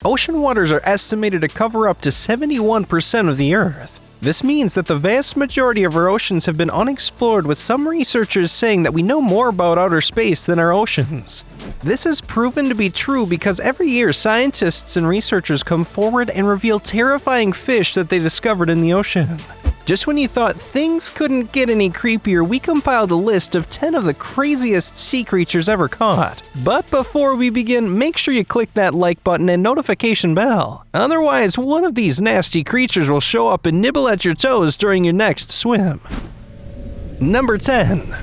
Ocean waters are estimated to cover up to 71% of the Earth. This means that the vast majority of our oceans have been unexplored, with some researchers saying that we know more about outer space than our oceans. This has proven to be true because every year scientists and researchers come forward and reveal terrifying fish that they discovered in the ocean. Just when you thought things couldn't get any creepier, we compiled a list of 10 of the craziest sea creatures ever caught. But before we begin, make sure you click that like button and notification bell. Otherwise, one of these nasty creatures will show up and nibble at your toes during your next swim. Number 10.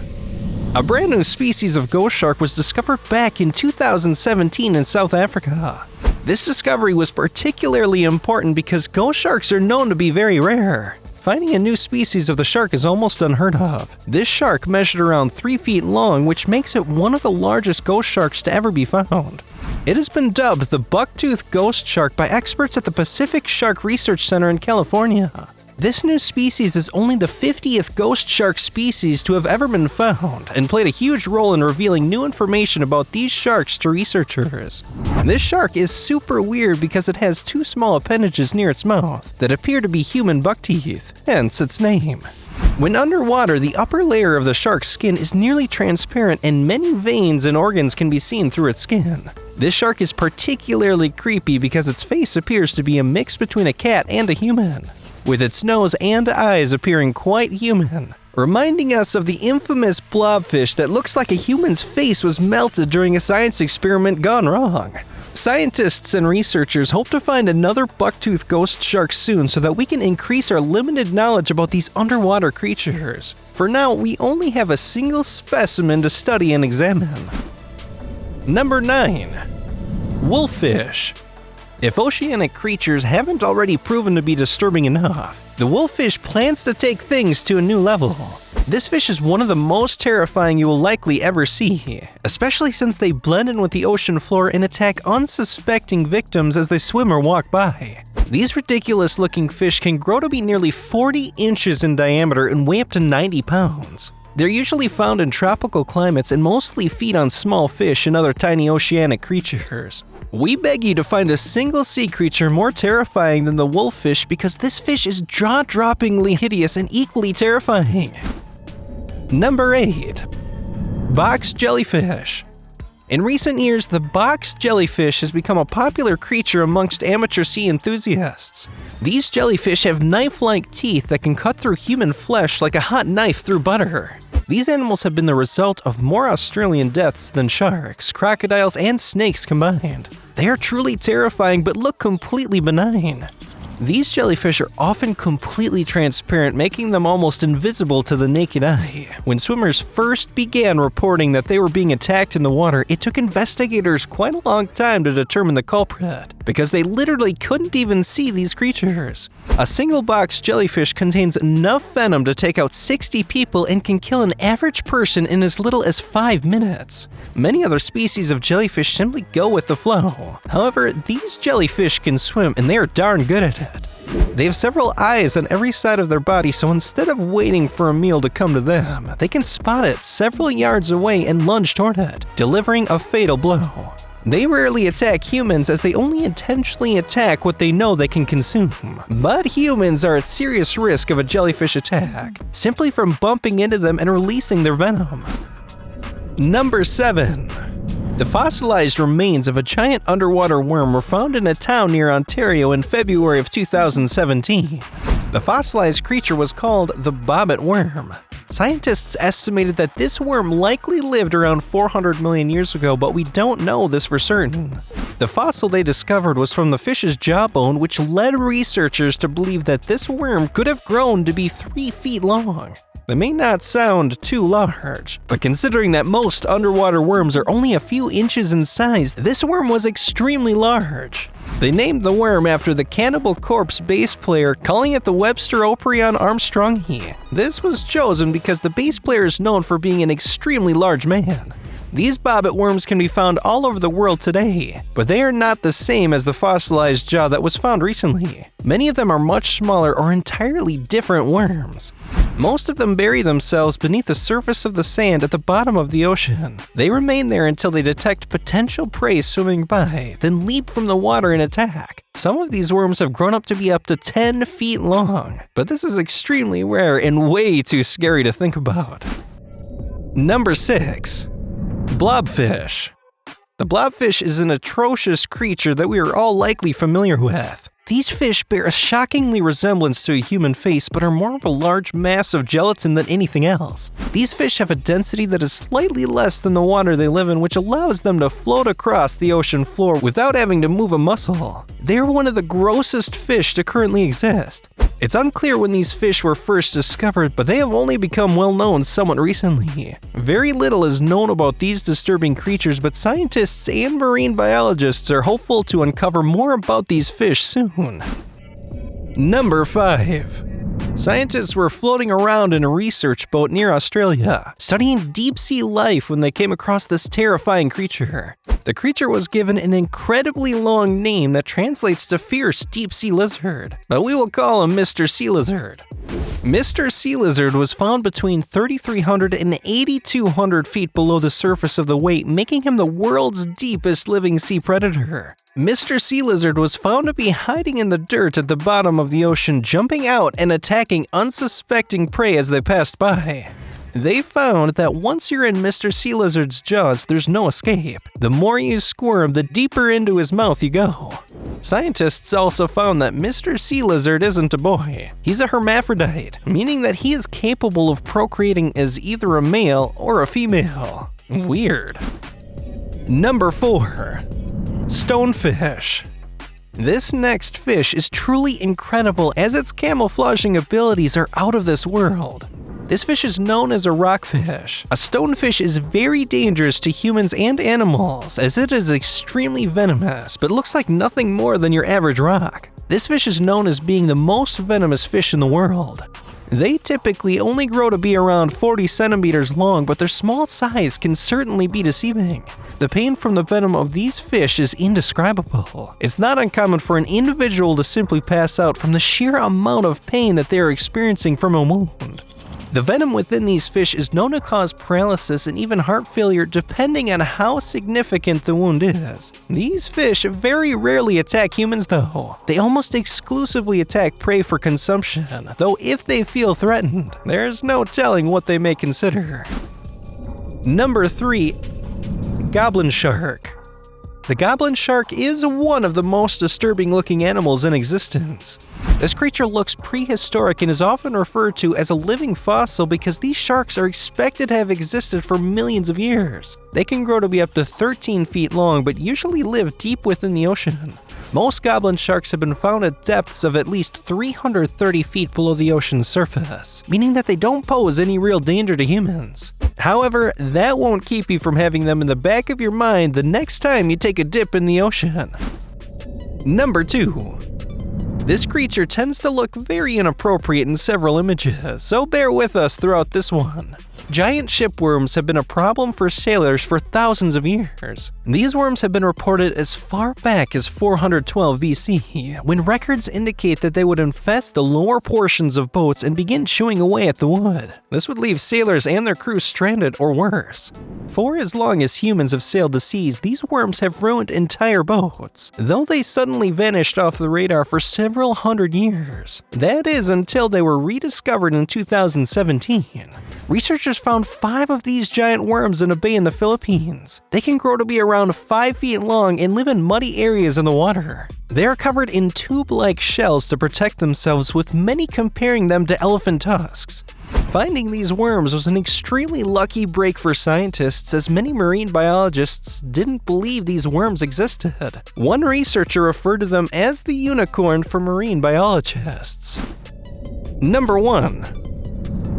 A brand new species of ghost shark was discovered back in 2017 in South Africa. This discovery was particularly important because ghost sharks are known to be very rare. Finding a new species of the shark is almost unheard of. This shark measured around 3 feet long, which makes it one of the largest ghost sharks to ever be found. It has been dubbed the Bucktooth ghost shark by experts at the Pacific Shark Research Center in California. This new species is only the 50th ghost shark species to have ever been found, and played a huge role in revealing new information about these sharks to researchers. This shark is super weird because it has 2 small appendages near its mouth that appear to be human buck teeth, hence its name. When underwater, the upper layer of the shark's skin is nearly transparent and many veins and organs can be seen through its skin. This shark is particularly creepy because its face appears to be a mix between a cat and a human, with its nose and eyes appearing quite human, reminding us of the infamous blobfish that looks like a human's face was melted during a science experiment gone wrong. Scientists and researchers hope to find another bucktooth ghost shark soon so that we can increase our limited knowledge about these underwater creatures. For now, we only have a single specimen to study and examine. Number 9. Wolffish. If oceanic creatures haven't already proven to be disturbing enough, the wolffish plans to take things to a new level. This fish is one of the most terrifying you will likely ever see, especially since they blend in with the ocean floor and attack unsuspecting victims as they swim or walk by. These ridiculous-looking fish can grow to be nearly 40 inches in diameter and weigh up to 90 pounds. They're usually found in tropical climates and mostly feed on small fish and other tiny oceanic creatures. We beg you to find a single sea creature more terrifying than the wolffish because this fish is jaw-droppingly hideous and equally terrifying. Number 8. Box jellyfish. In recent years, the box jellyfish has become a popular creature amongst amateur sea enthusiasts. These jellyfish have knife-like teeth that can cut through human flesh like a hot knife through butter. These animals have been the result of more Australian deaths than sharks, crocodiles, and snakes combined. They are truly terrifying but look completely benign. These jellyfish are often completely transparent, making them almost invisible to the naked eye. When swimmers first began reporting that they were being attacked in the water, it took investigators quite a long time to determine the culprit, because they literally couldn't even see these creatures. A single box jellyfish contains enough venom to take out 60 people and can kill an average person in as little as 5 minutes. Many other species of jellyfish simply go with the flow. However, these jellyfish can swim and they are darn good at it. They have several eyes on every side of their body, so instead of waiting for a meal to come to them, they can spot it several yards away and lunge toward it, delivering a fatal blow. They rarely attack humans as they only intentionally attack what they know they can consume. But humans are at serious risk of a jellyfish attack, simply from bumping into them and releasing their venom. Number 7. The fossilized remains of a giant underwater worm were found in a town near Ontario in February of 2017. The fossilized creature was called the bobbit worm. Scientists estimated that this worm likely lived around 400 million years ago, but we don't know this for certain. The fossil they discovered was from the fish's jawbone, which led researchers to believe that this worm could have grown to be 3 feet long. That may not sound too large, but considering that most underwater worms are only a few inches in size, this worm was extremely large. They named the worm after the Cannibal Corpse bass player, calling it the Webster Oprion Armstrongi. This was chosen because the bass player is known for being an extremely large man. These bobbit worms can be found all over the world today, but they are not the same as the fossilized jaw that was found recently. Many of them are much smaller or entirely different worms. Most of them bury themselves beneath the surface of the sand at the bottom of the ocean. They remain there until they detect potential prey swimming by, then leap from the water and attack. Some of these worms have grown up to be up to 10 feet long, but this is extremely rare and way too scary to think about. Number 6. Blobfish. The blobfish is an atrocious creature that we are all likely familiar with. These fish bear a shockingly resemblance to a human face but are more of a large mass of gelatin than anything else. These fish have a density that is slightly less than the water they live in, which allows them to float across the ocean floor without having to move a muscle. They are one of the grossest fish to currently exist. It's unclear when these fish were first discovered, but they have only become well known somewhat recently. Very little is known about these disturbing creatures, but scientists and marine biologists are hopeful to uncover more about these fish soon. Number 5. Scientists were floating around in a research boat near Australia, studying deep-sea life when they came across this terrifying creature. The creature was given an incredibly long name that translates to fierce deep-sea lizard, but we will call him Mr. Sea Lizard. Mr. Sea Lizard was found between 3,300 and 8,200 feet below the surface of the lake, making him the world's deepest living sea predator. Mr. Sea Lizard was found to be hiding in the dirt at the bottom of the ocean, jumping out and attacking unsuspecting prey as they passed by. They found that once you're in Mr. Sea Lizard's jaws, there's no escape. The more you squirm, the deeper into his mouth you go. Scientists also found that Mr. Sea Lizard isn't a boy. He's a hermaphrodite, meaning that he is capable of procreating as either a male or a female. Weird. Number 4. Stonefish. This next fish is truly incredible as its camouflaging abilities are out of this world. This fish is known as a rockfish. A stonefish is very dangerous to humans and animals as it is extremely venomous, but looks like nothing more than your average rock. This fish is known as being the most venomous fish in the world. They typically only grow to be around 40 centimeters long, but their small size can certainly be deceiving. The pain from the venom of these fish is indescribable. It's not uncommon for an individual to simply pass out from the sheer amount of pain that they are experiencing from a wound. The venom within these fish is known to cause paralysis and even heart failure depending on how significant the wound is. These fish very rarely attack humans though. They almost exclusively attack prey for consumption, though if they feel threatened, there's no telling what they may consider. Number 3. Goblin Shark. The Goblin Shark is one of the most disturbing looking animals in existence. This creature looks prehistoric and is often referred to as a living fossil because these sharks are expected to have existed for millions of years. They can grow to be up to 13 feet long but usually live deep within the ocean. Most goblin sharks have been found at depths of at least 330 feet below the ocean's surface, meaning that they don't pose any real danger to humans. However, that won't keep you from having them in the back of your mind the next time you take a dip in the ocean. Number 2. This creature tends to look very inappropriate in several images, so bear with us throughout this one. Giant shipworms have been a problem for sailors for thousands of years. These worms have been reported as far back as 412 BC, when records indicate that they would infest the lower portions of boats and begin chewing away at the wood. This would leave sailors and their crews stranded or worse. For as long as humans have sailed the seas, these worms have ruined entire boats, though they suddenly vanished off the radar for several hundred years. That is until they were rediscovered in 2017. Researchers found 5 of these giant worms in a bay in the Philippines. They can grow to be around 5 feet long and live in muddy areas in the water. They are covered in tube-like shells to protect themselves, with many comparing them to elephant tusks. Finding these worms was an extremely lucky break for scientists, as many marine biologists didn't believe these worms existed. One researcher referred to them as the unicorn for marine biologists. Number 1.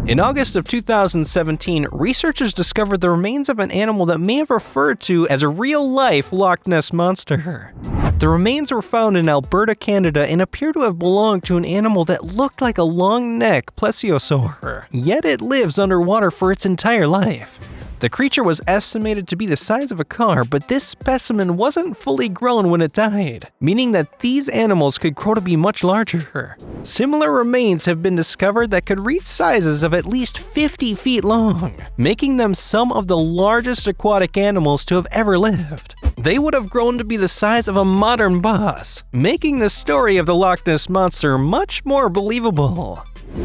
In August of 2017, researchers discovered the remains of an animal that may have referred to as a real-life Loch Ness monster. The remains were found in Alberta, Canada, and appear to have belonged to an animal that looked like a long-necked plesiosaur, yet it lives underwater for its entire life. The creature was estimated to be the size of a car, but this specimen wasn't fully grown when it died, meaning that these animals could grow to be much larger. Similar remains have been discovered that could reach sizes of at least 50 feet long, making them some of the largest aquatic animals to have ever lived. They would have grown to be the size of a modern bus, making the story of the Loch Ness Monster much more believable.